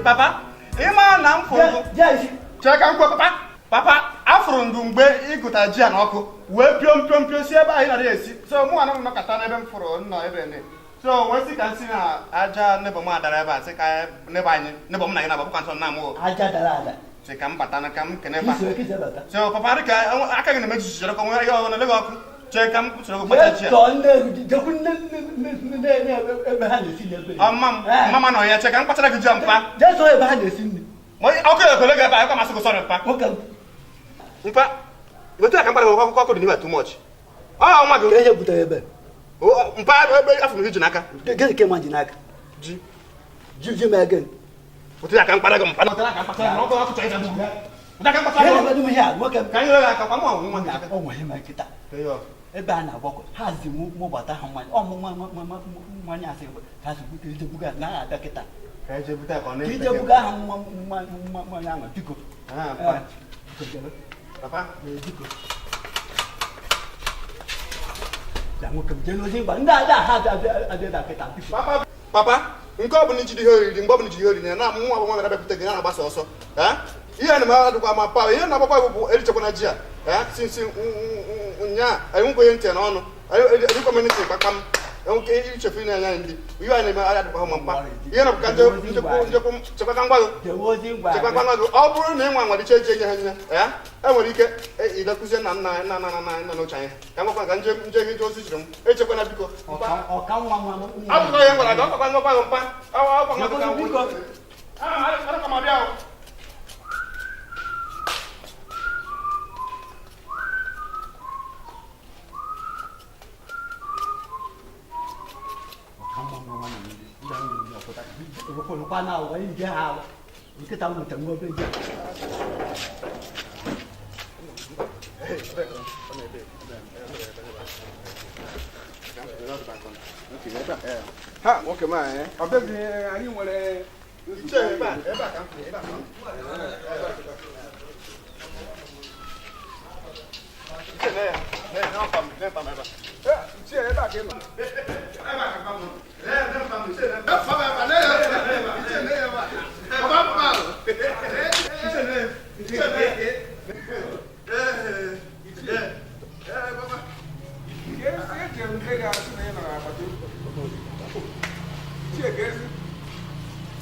Papa, ịma na m fụrụ chee ka m kwuo papa afụrụ ndụ mgbe ịgụta ji a n'ọkụ wee pịọm si ebe anyị na-adị esi so mụ anụ nọkọta n'ebe m fụrụ nnọọ ebe ne so wee sị ka m si na aja nebo m adara ebe a sị ka nebo m na gị na babụkwa nsọ nna m aja dara ada sị ka m bata na ka m kene ba so papa dị ka aka gị na-emeji jijere ka nwere ihe ọhụrụ na-ele gị ọkụ chee ka m soro gị gbacha ji a mama nọ ya chee ka m kpachara gị ji a mpa ọkụ ekele gị ebe a ka masị gị sọrọ mpa wetu aka mkpara akwụkwọ akụkọ dị n'ime too much nwa gị ihe butere ebe mpa ebe afọ m ji n'aka gịnị ka ịma ji n'aka ji mee gịnị wetu aka mkpara gị mpa ka ebe a na-agbakọ ha zi mụbata ha mmanya mmanya asị ha zibute ijebuga na abịa kịta ijebuga ha mmanya ahụ biko papa biko ya nwoke m jee n'ozi mgba ndị ada ha abịa kịta papa nke ọ bụla iji ihe oriri mgbe ọ bụla iji ihe oriri na nwa bụ nwa mere abịapụta gị ya na-agbasa ọsọ ihe na m adịkwa ma pa ihe na-agbakwa bụ erichekwa na ji a sinsi nya anyị nkwenye ntị n'ọnụ erikwa m ntị kpakpa m enweke ichefu ị na-anya ndị ihe anyị na-eme anya dịkwa ma mkpa ihe na bụka njekwu chekwaka ngwa gị ọ bụrụ na ị nwa nwere iche eji enye ha nye ya enwere ike ilekụzie na nna n'oche anya ka ngwakwa ka nje ihe ndị ozi jiri m echekwana biko abụkọ ihe gwara gị ọkakwa ngwakwa gị mpa bịa qua nào ấy đi hào cái tao mà chẳng ngồi bên kia ha nwoke ma ọ bịaghị anyị nwere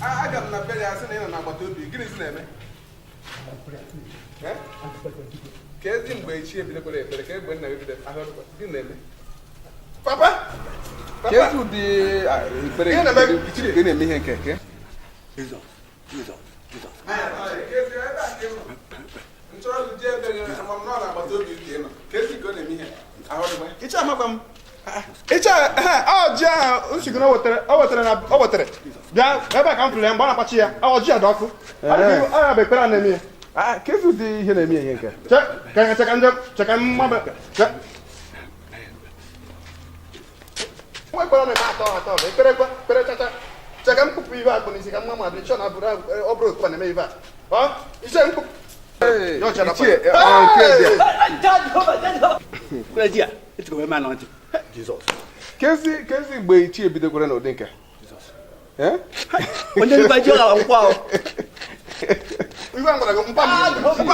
aga m na be ya asị na ị nọ n'agbata obi gịnị si na-eme ka ezi mgbe chi ebidokwara ekpere ka egbe nna gị bido gị na-eme papa ka ezi ụdị ekpere gị na-eme ihe nke ke nchọrọ ji ebe gị ma m nọ n'agbata obi ka ị nọ ka ezi ka ọ na-eme ihe ahụ dịgba iche amakwa m iche ji ahụ nsigị na o wetara bịa ebe a ka m fụrụ ya mgbe ọ na-akpachi ya ji a dị ọkụ ọ bụ ekpere a na-eme ya ka ezi ụdị ihe na-eme ihe nke cheka mmabe nwa ekpere ọ na-eme atọ bụ ekpere chacha cheka m kpụpụ ibe akpụ n'isi ka mma ma dị chọ na ọ bụrụ okpukpe na-eme ibe a ise mkpụpụ kezi mgbe ichi ebidokwara n'ụdị nke onye ndị baji ọla nkwa ahụ iwe ngwara gị mkpa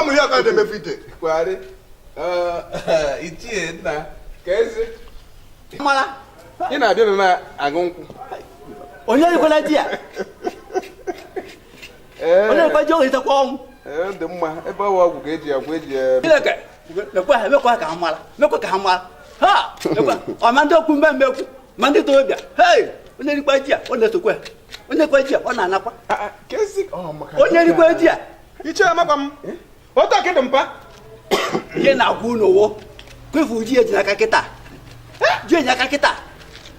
m ihe ọka dị emefu ite kwari ichie nna ka ezi mara ị na-abịa ebe m aṅụ nkwụ onye dịkwana di ya onye dịkwa ji ogezitekwa ọnwụ dị mma ebe ọwa ọgwụ ka eji agwụ eji mekwa ka ha mara ha ọma ndị okwu mmemme ekwu ma ndị torobịa hei onye dịkwa ji a ọ na-esokwa onye dịkwa ji a ọ na-anakwa onye dịkwa ji a iche amakwa m otu akị dị mpa ihe na-agwụ n'owo kwefu ji eji n'aka kịta ji enye aka kịta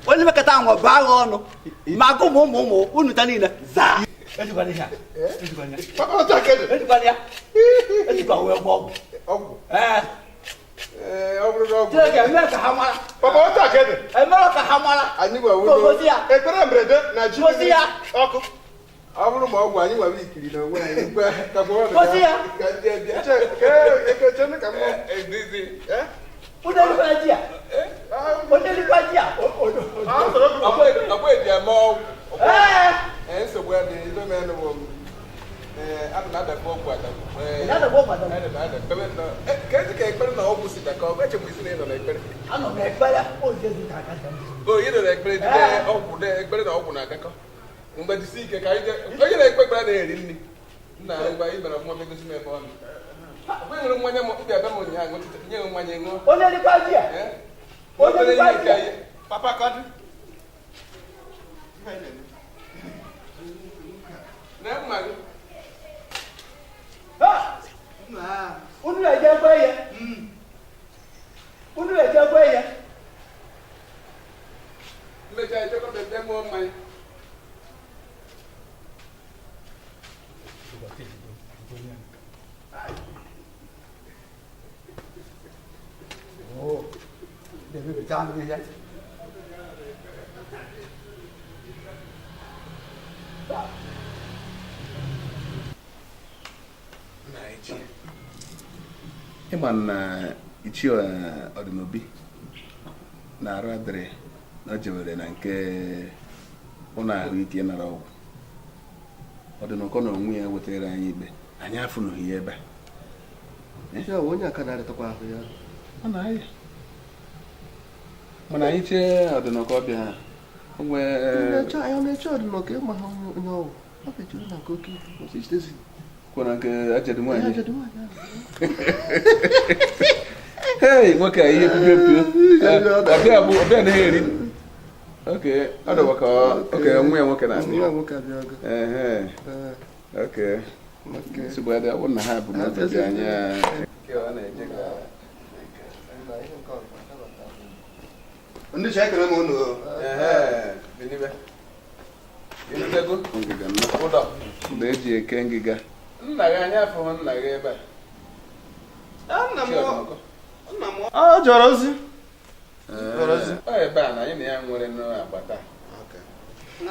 onye mekata ahụ bụ agha ọnụ ma agụ ụmụ unu ta niile zaa ejikwana ya ejikwa wee gba ọgwụ eme ka ha mara papa otu aka ede emere ka ha mara ekpere mberede na ji ọkụ ọ bụrụ ma ọgwụ anyị nwere ikiri na onwe anyị ada ko kwa da ada ko kwa da ada pele no ke ke ekpere na ogu sita ka ogu chemu isi no na ekpere ano na ekpere o je di ka ka o yi na ekpere de ogu de ekpere na ogu na akako mgbe di sike ka ije o yi na ekpere na eri nni na ngba yi bana mo me gosi me fo mi we nwere mmanya mo bia ba mo nya ngo nye mmanya ngo onye di kwa ji onye di kwa ji papa kadi na mmanya unu le je gbe ye unu le je gbe ye me ja je ko be mo mmanya oh debe be tan ni ya ịma na ichi ọdịnobi na-arụ adịrị na o jewere na nke ụlọ ahụike nara ọgwụ ọdịnọkọ na onwe ya wetara anyị ikpe anyị afụnụghị ya ebe a onye aka na-arịtakwa ahụ ya ọ na-aya mana anyị chee ọdịnọkọ ọbịa ha anyị na-eche ọdịnọkọ ịma ha onye ọgwụ ọ ga-ejuru na nke oke osistezi kwara nke ajadu nwaanyị hei nwoke a ihe pipio ọbịa na eri oke ọ dọba ka oke nwa ya nwoke na-abịa oke nsogbu adị ọ na ha bụ n'obi anya ndị chi ekele m unu ụlọ eji eke ngịga nna gị anya afọ nna gị ebe a ọ jọrọ ozi ọ ebe a na anyị na ya nwere n'agbata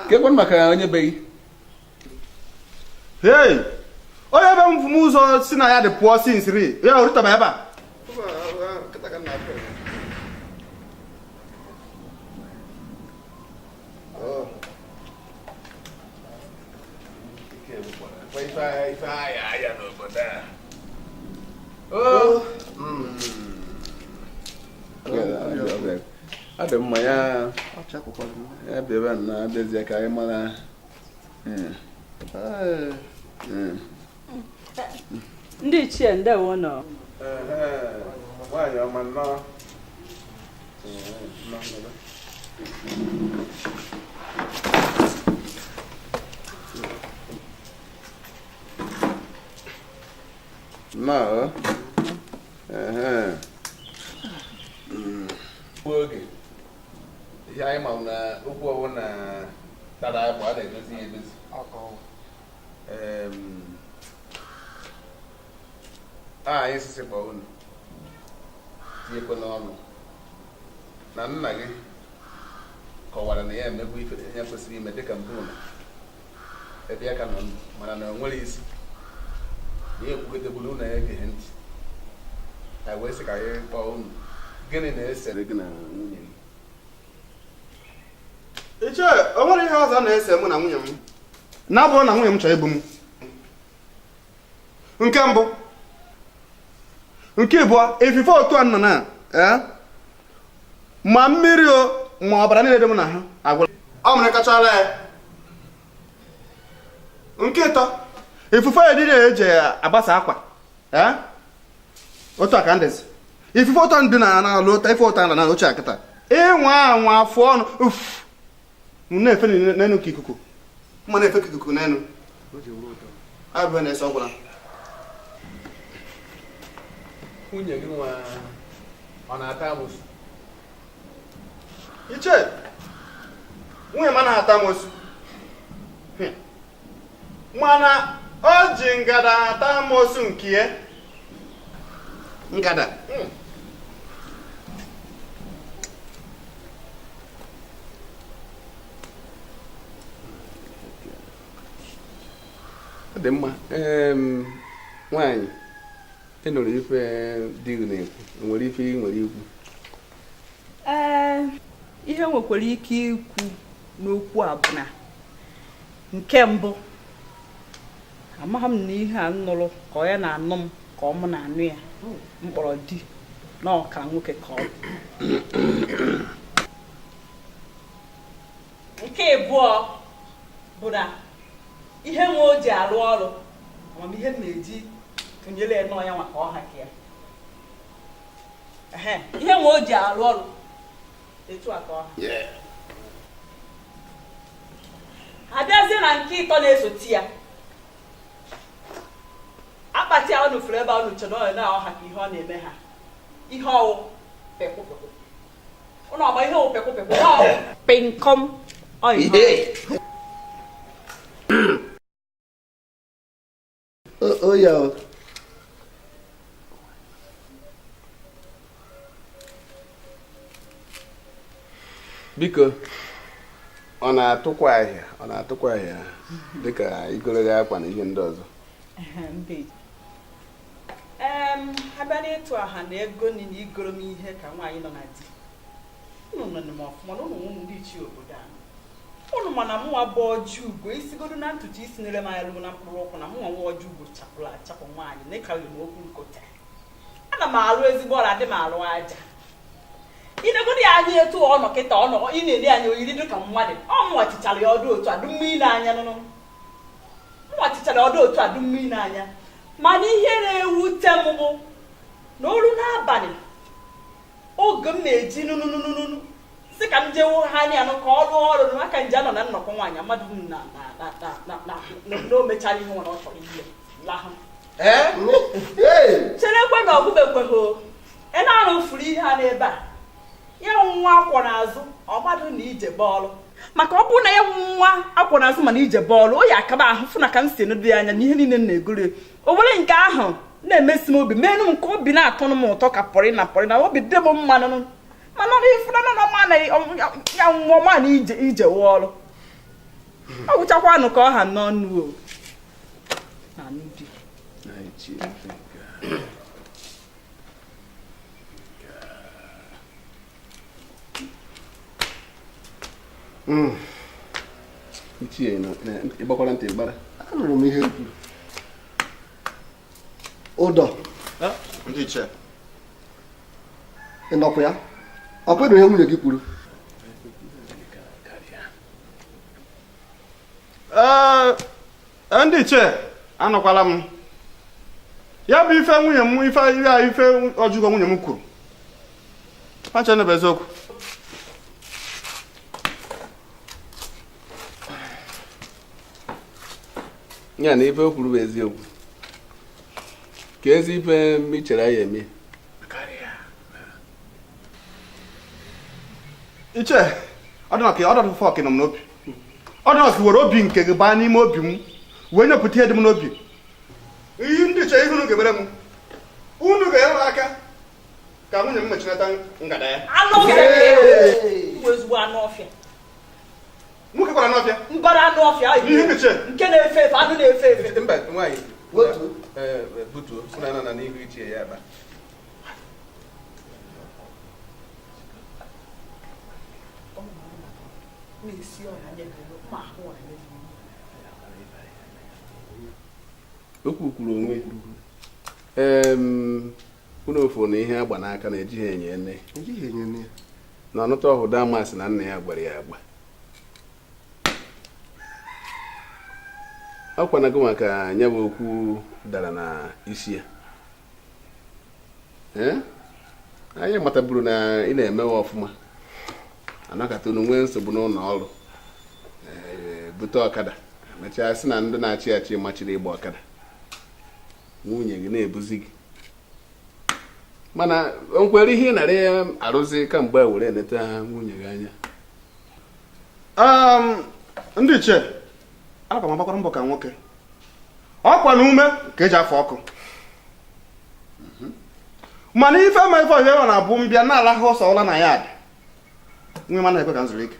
kekwan maka onye be gị hei onye ebe m ụzọ si na ya dị pụọ si nsiri ya orutaba ebe a ife ahịa n'obodo a ọ dị mma ya bịaba na abịazie ka anyị mara ndị ichie ndewo nọ nwaanyị ọma nnọọ nnọọ oge ihe anyị ma na okwu ọwụ na tara bụ a na-edozi ya edozi anyị sisi kpọọ unu tinyekwa n'ọnụ na nna gị kọwara na ya emegbu ife ya kwesịrị ime dịka mbụ ụlọ ebe ya ka nọ ndụ mana na o nwere isi ihe ekwugotegburu ụlọ ya egeghị ntị anyị wee sị ka anyị kpọọ unu gịnị na-esere gị na nwunye gị iche o nwere ihe ọzọ na-ese mụ na nwunye m na-abụrụ na nwunye m chọrọ igbu m nke mbụ nke ịbụọ ifufe otu a nọ na ma mmiri o ma ọbara niile dị m na ha agwụla ọ mere kachala ya nke ịtọ ifufe edide eji agbasa akwa otu a ka ndezi ifufe ụtọ ndị na-alụ ụta ife ụta na ochie akịta ịnwa anwa afọ ọnụ na-efe n'enu ka ikuku mma na-efe ka ikuku n'enu abụọ na-ese ọgwụla nwunye gị nwa ọ na-ata amụsụ iche nwunye m anaghị ata amụsụ mana o ji ngada ata amụsụ nke ya ngada ọ dị mma nwaanyị ịnụrụ ife di gị na-ekwu nwere ife ị nwere ikwu ihe nwekwara ike ikwu n'okwu a bụ na nke mbụ amaghị m na ihe a nụrụ ka ọ ya na-anụ m ka ọ mụ na-anụ ya mkpọrọ di na ọka nwoke ka ọ bụ. Nke abụọ bụ na ihe nwe o ji arụ ọrụ amamihe m na-eji tụnyere ya n'ọnya maka ọha ka ya. Ihe nwe o ji arụ ọrụ etu a ka ọha. Abịazie na nke ịtọ na-esoti ya, akpati a ọ nụfuru ebe ọ nụchara ọ na ọha ka ihe ọ na-eme ha ihe ọwụ pekwụpekwu. Ụnụ ọgba ihe ọwụ pekwụpekwu ọwụ pinkom ya biko ọ na-atụkwa ahịa dịka igoro akwa na ihe ndị ọzọ. Abịa n'ịtụ aha na ego na igoro m ihe ka nwaanyị nọ na di unu nọ m ọfụma na ụmụ ndị ichie obodo ahụ unu mana mụnwa bụ ọjị ugo isigodo na ntutu isi nere m anya lụ na mkpụrụ ụkwụ na mụnwa nwa ọjị ugo chapụrụ achapụ nwaanyị na ịkarịrị m okwu nkụta. Ana m alụ ezigbo ọrụ adị m alụ aja inegodo ya anya etu ọ nọ kịta ọ nọ ị na-ele anya oyiri dịka mmadụ ọ mụwachichara ya ọdụ otu adụ mmiri n'anya nụnụ mụwachichara ọdụ otu adụ mmiri n'anya. Mana ihe na-ewute m bụ na olu n'abalị oge m na-eji nụnụnụnụnụ si ka m jewo ha anya nụ ka ọ lụọ ọrụ maka nje anọ na nnọkọ nwaanyị mmadụ na o mechara ihe nwere ọ chọrọ ihe lahụ cherekwe na ọgụbekweghị ị na-arụ furu ihe a n'ebe a ya nwa akwọ n'azụ ọgbadụ na ije bọọlụ maka ọ bụrụ na ya nwa akwọ n'azụ mana ije bọọlụ o yi akaba ahụ fụ na ka m si enedo ya anya na ihe niile m na-egoro o were nke ahụ na-emesi m obi meenụ m nke obi na-atọnụ m ụtọ ka pọrị na obi dị m mmanụ mana ịfụnanọma na ya nwa ọma na ije wụọ ọrụ ọ gwụchakwanụ ka ọ ha n'ọnụ ichie ịgbakwara ntị gbara anụrụ m ihe kwuru ụdọ ndị ichie ị nọkwa ya ọ kwere ihe nwunye gị kwuru ndị ichie anọkwala m ya bụ ife nwunye m ife ọjụgo nwunye m kwuru acha na bụ eziokwu. ya na ife o kwuru bụ eziokwu ka ezi ife m ichere ya eme iche ọ dị maka ọdọdụ fọk nọ m n'obi ọ dị maka were obi nke gị baa n'ime obi m wee nyepụta ihe dị m n'obi ihe ndị iche ihe unu ga-emere m unu ga-enyere m aka ka nwunye m mechinata ngada ya nwoke kwara n'ọfịa mbara anụ ọfịa ihe iche nke na-efe efe anụ na-efe efe mba nwaanyị butuo si na n'ihu ichie ya aba okwu kwuru onwe unu ofu na ihe agba n'aka na-ejighị enye nne na ọnụta ọhụda amasị na nna ya gbara ya agba ọ kwanago maka nya bụ okwu dara na isi ya anyị mataburu na ị na-emewe ọfụma anakọta unu nwee nsogbu n'ụlọ ọrụ bute ọkada mechaa sị na ndị na-achị achị machiri ịgba ọkada nwunye gị na-ebuzi gị mana o nkwere ihe ị nara ya arụzi kamgbe were eneta nwunye gị anya. ndị ichie ana m agbakwara mbọ ka nwoke ọkwa na ume ka eji afọ ọkụ mana ife ma ife ọhịa na-abụ mbịa na-alahụ ọsọ ụla na ya dị nwe mana ekwe ka m zuru ike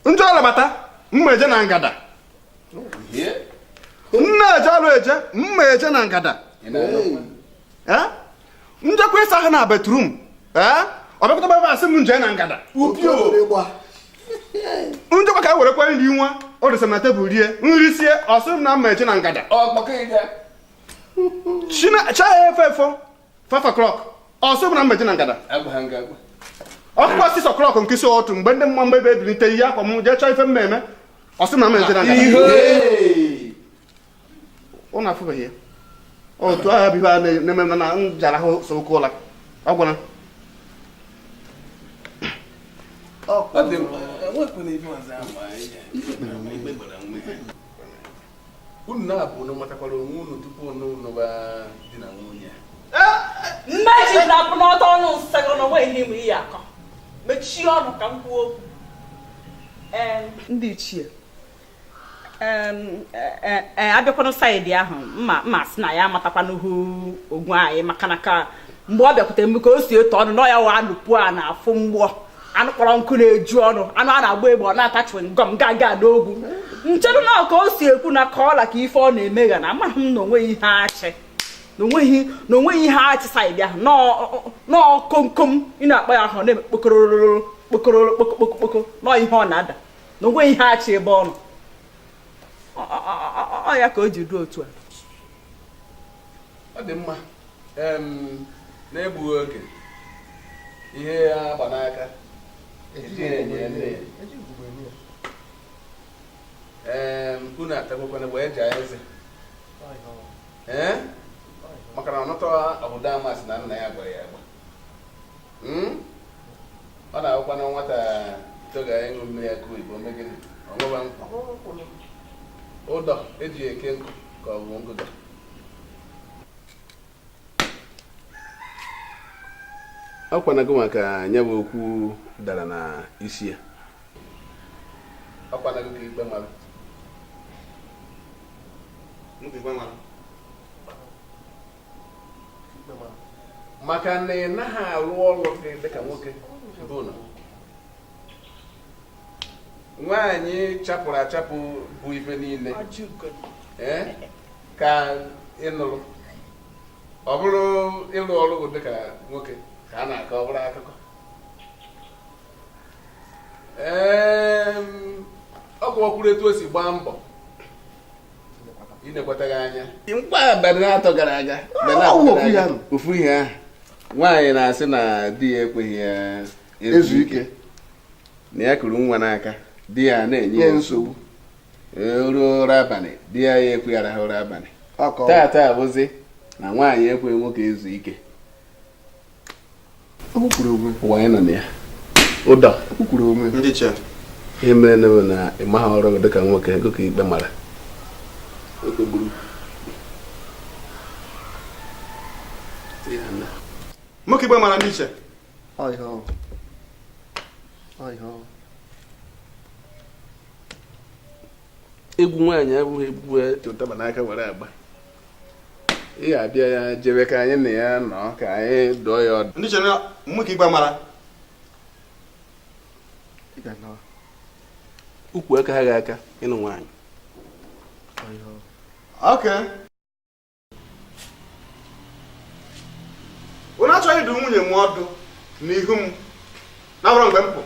ndị ọrụ bata mma eje na ngada nne eje ọrụ eje mma eje na ngada njekwa ịsa ha na betrum ọbịakọta ebe asị m nje na ngada njekwa ka e werekwa nri nwa o dose na tebụl rie nri sie ọsị m na mma eje na ngada china efe efo 5 o'clock ọsị m na mma eje na ngada ọkụkọ 6 o'clock nkịsị otu mgbe ndị mma mgbe ebe ebilite ihe akwa m jee chọọ ife mmemme ọsị m na mma eje na ngada ụnụ afụbeghị ya otu agha bibe a na-eme na njara ahụ so oke ụla ọ gwara unu na-abụ na matakwara onwe unu tupu unu ba di na nwunye mmechi na-apụ n'ọtọ ọnụ nsagọ na onwe ihe nwere ihe akọ mechie ọnụ ka m kwuo okwu ndị ichie abịakwanụ saịdị ahụ mma sị na ya amatakwanụhụ ogwu anyị maka na ka mgbe ọ bịakwute m ka o si eto ọnụ nọ ya wa anụpụ a na-afụ mgbọ anụ kpọrọ nkụ na-eju ọnụ anụ a na-agba egbe ọ na-atachi ngọm gaga n'ogwu nchedo na ka o si ekwu na ka ọla ka ife ọ na-emegha na amaghị m na onweghị ihe achị na onweghị ihe achị saịdị ahụ nọọ komkom ị na-akpọ ya ahụ na-eme kpokoro nọọ ihe ọ na-ada na onweghị ihe achị ebe ọnụ ọ ya ka o ji ruo otu a ọ dị mma na-egbughị oge ihe agba n'aka unu atakwakwana wee jaa eze maka na ọnụtọ obodo amasị na nna ya gwara ya agba ọ na-agwakwa na nwata toga ịṅụ mmiri ya ka oyibo megide ọṅụba ụdọ eji eke nkụ ka ọ bụ ngụda ọkwanago maka nya bụ okwu dara na isi ya ọkwanago ka ikpe mara maka na ị naghị arụ ọrụ gị dịka nwoke bụ na nwaanyị chapụrụ achapụ bụ ife niile ka ị nụrụ ọ bụrụ ịrụ ọrụ dịka nwoke ka a na-akọ ọ bụrụ akụkọ ọ kọwakwuru etu o si gbaa mbọ inekwataghị anya mkpa abalị atọ gara aga ofu ihe ahụ nwaanyị na-asị na di ya ekweghị ya ezu ike na ya kuru nwa n'aka di ya na-enye ya nsogbu ruo ụra abalị di ya ekwe ya rahụ ụra abalị taa bụzi na nwaanyị ekweghị nwoke ezu ike ụwa anyị nọ na ya ụdọ ihe mere na na ịmaghị ọrụ dịka nwoke ego ka ikpe mara nwoke igbe mara ndị iche egwu nwaanyị abụghị egwu ụtaba n'aka were agba ị ga-abịa ya jebe ka anyị na ya nọ ka anyị dụọ ya ọdụ ndị iche na nwoke igbe mara ukwu aka ha ga-aka ịnụ nwaanyị onye achọghị ịdụ nwunye m ọdụ n'ihu m na-abụrụ mgbe m pụ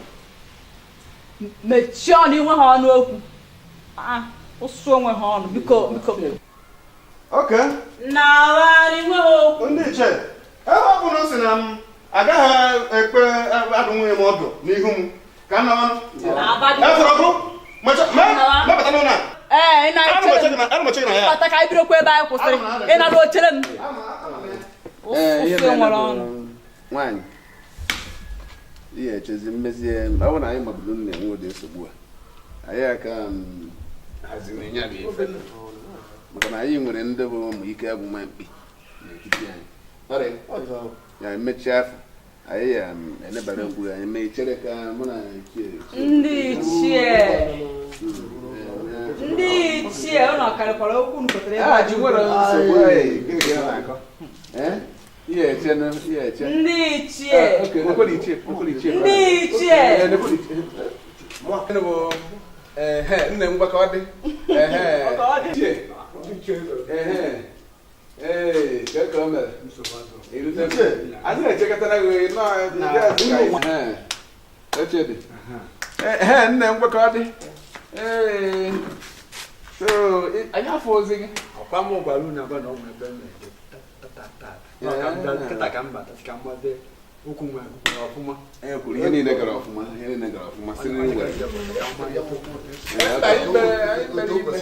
mechie ọnụ inwe ha ọnụ okwu ụsụ onwe ha ọnụ biko na-agharị nwe ha okwu ndị iche ebe ọ bụla o si na m agaghị ekpe adụ nwunye m ọdụ n'ihu m ka m na efere ọkụ mepụta n'ụlọ ịnata ka anyị birokwa ebe anyị kwụsịrị ịnara ochere m nwaanyị ihe echezi mmezi ọ bụ na anyị mabụrụ nna enwe ụdị nsogbu a anyị aka haziri nya bụ ife maka na anyị nwere ndị bụ ụmụ ike agwụma mkpi n'etiti anyị ya emechi afọ anyị ya enebara okwu anyị mee chere ka mụ na ndị ichie ụlọ karịkwara okwu nkotere ebe a ji nwere nsogbu na-akọ ihe eche ndị ichie nne m gwaka ọ dị ka o mere anyị na-echekọtara gị nne m gwaka ọ dị So anyị afọ ozi gị ọkwa m gwara unu agwa na ọ nwere ebe m na-eje kịta ka m bata ka m gbazie okwu nwere ọfụma kwuru ihe niile gara ọfụma si n'iwe Ka m anyị mere ikpe